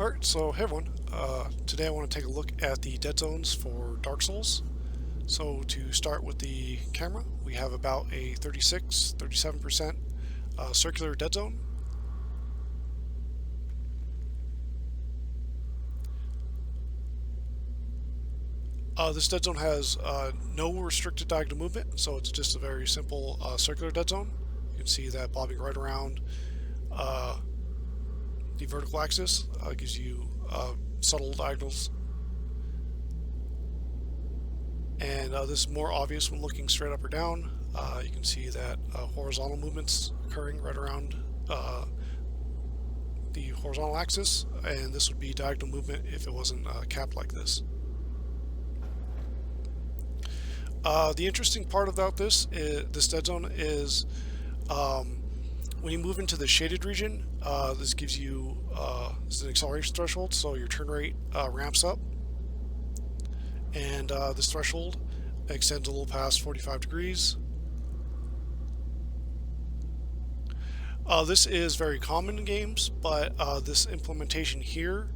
Alright, so hey everyone. Today I want to take a look at the dead zones for Dark Souls. So to start with the camera, we have about a 37% circular dead zone. This dead zone has no restricted diagonal movement, so it's just a very simple circular dead zone. You can see that bobbing right around the vertical axis gives you subtle diagonals. And this is more obvious when looking straight up or down. You can see that horizontal movements occurring right around the horizontal axis, and this would be diagonal movement if it wasn't capped like this. The interesting part about this dead zone is when you move into the shaded region, this gives you this is an acceleration threshold, so your turn rate ramps up, and this threshold extends a little past 45 degrees. This is very common in games, but this implementation here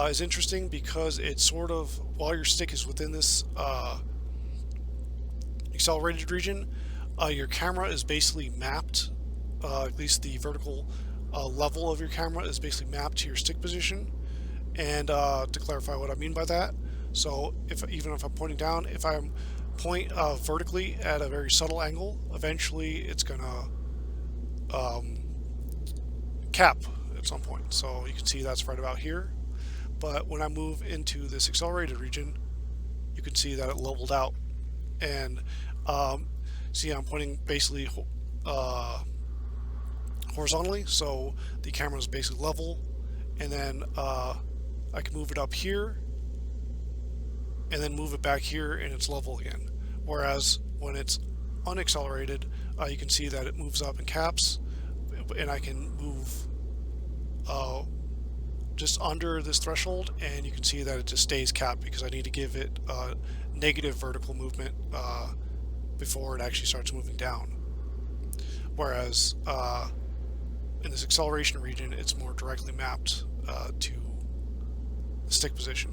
is interesting because it's sort of, while your stick is within this accelerated region, your camera is basically mapped, at least the vertical level of your camera is basically mapped to your stick position. And to clarify what I mean by that, so even if I'm pointing down, if I point vertically at a very subtle angle, eventually it's gonna cap at some point. So you can see that's right about here. But when I move into this accelerated region, you can see that it leveled out. And see, I'm pointing basically horizontally, so the camera is basically level, and then I can move it up here and then move it back here and it's level again. Whereas when it's unaccelerated, you can see that it moves up and caps, and I can move just under this threshold, and you can see that it just stays capped because I need to give it negative vertical movement before it actually starts moving down. Whereas in this acceleration region, it's more directly mapped to the stick position.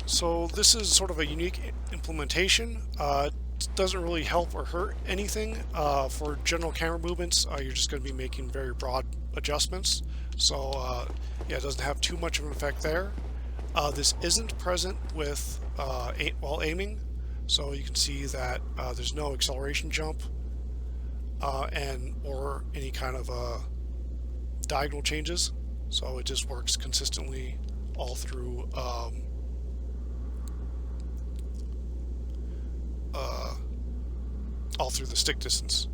So this is sort of a unique implementation. It doesn't really help or hurt anything. For general camera movements, you're just going to be making very broad adjustments. So yeah, it doesn't have too much of an effect there. This isn't present with while aiming, so you can see that there's no acceleration jump or any kind of diagonal changes. So it just works consistently all through the stick distance.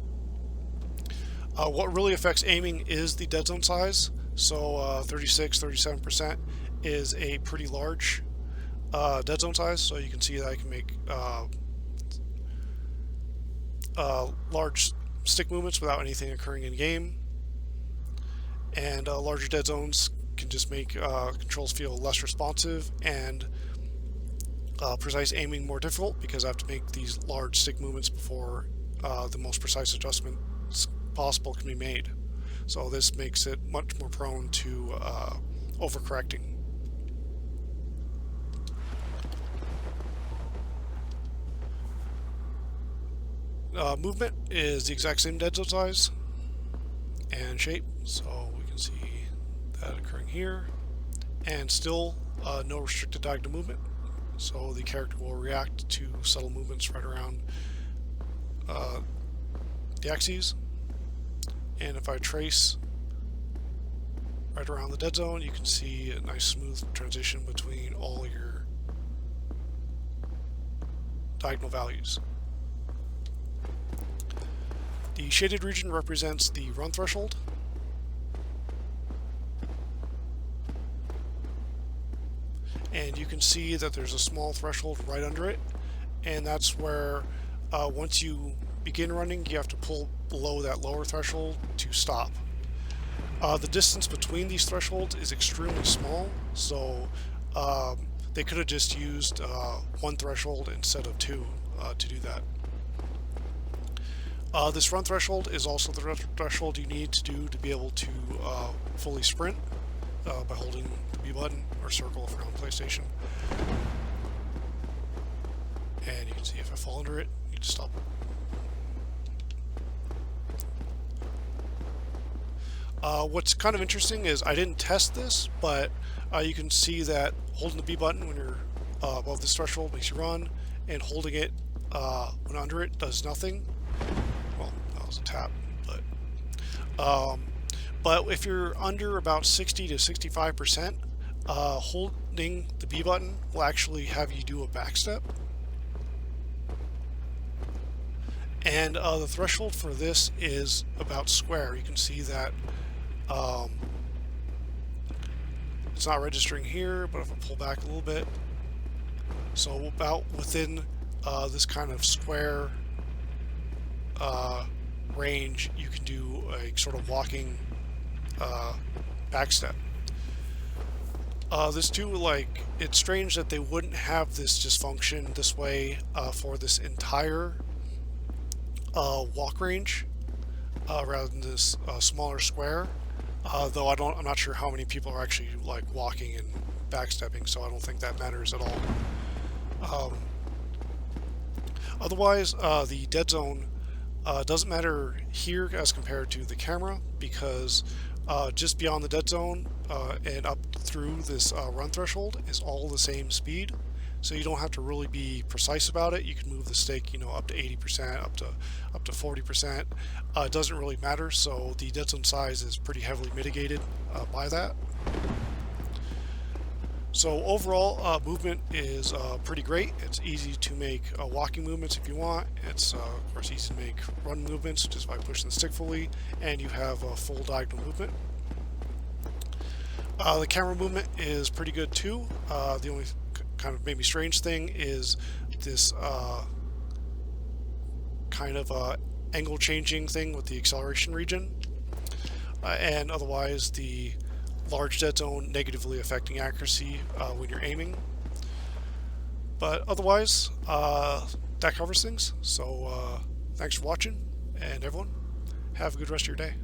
What really affects aiming is the dead zone size. So 37% is a pretty large dead zone size. So you can see that I can make large stick movements without anything occurring in game. And larger dead zones can just make controls feel less responsive and precise aiming more difficult, because I have to make these large stick movements before the most precise adjustments possible can be made. So this makes it much more prone to overcorrecting. Movement is the exact same dead zone size and shape, so we can see that occurring here, and still no restricted diagonal movement. So the character will react to subtle movements right around the axes. And if I trace right around the dead zone, you can see a nice smooth transition between all your diagonal values. The shaded region represents the run threshold. And you can see that there's a small threshold right under it, and that's where once you begin running, you have to pull below that lower threshold to stop. The distance between these thresholds is extremely small, so they could have just used one threshold instead of two to do that. This run threshold is also the threshold you need to do to be able to fully sprint by holding the B button or circle if you're on PlayStation. And you can see if I fall under it, you just stop. What's kind of interesting is I didn't test this, but you can see that holding the B button when you're above this threshold makes you run, and holding it when under it does nothing. Well, that was a tap, but if you're under about 60 to 65%, holding the B button will actually have you do a back step. And the threshold for this is about square. You can see that it's not registering here, but if I pull back a little bit, so about within this kind of square range, you can do a sort of walking back step. This too, like, it's strange that they wouldn't have this just function this way for this entire walk range rather than this smaller square. Though I'm not sure how many people are actually like walking and backstepping, so I don't think that matters at all. Otherwise, the dead zone doesn't matter here as compared to the camera, because just beyond the dead zone and up through this run threshold is all the same speed. So you don't have to really be precise about it. You can move the stick, you know, up to 80%, up to 40%. It doesn't really matter. So the dead zone size is pretty heavily mitigated by that. So overall, movement is pretty great. It's easy to make walking movements if you want. It's of course easy to make run movements just by pushing the stick fully, and you have a full diagonal movement. The camera movement is pretty good too. The only kind of maybe strange thing is this kind of angle changing thing with the acceleration region, and otherwise the large dead zone negatively affecting accuracy when you're aiming. But otherwise, that covers things. So thanks for watching, and everyone, have a good rest of your day.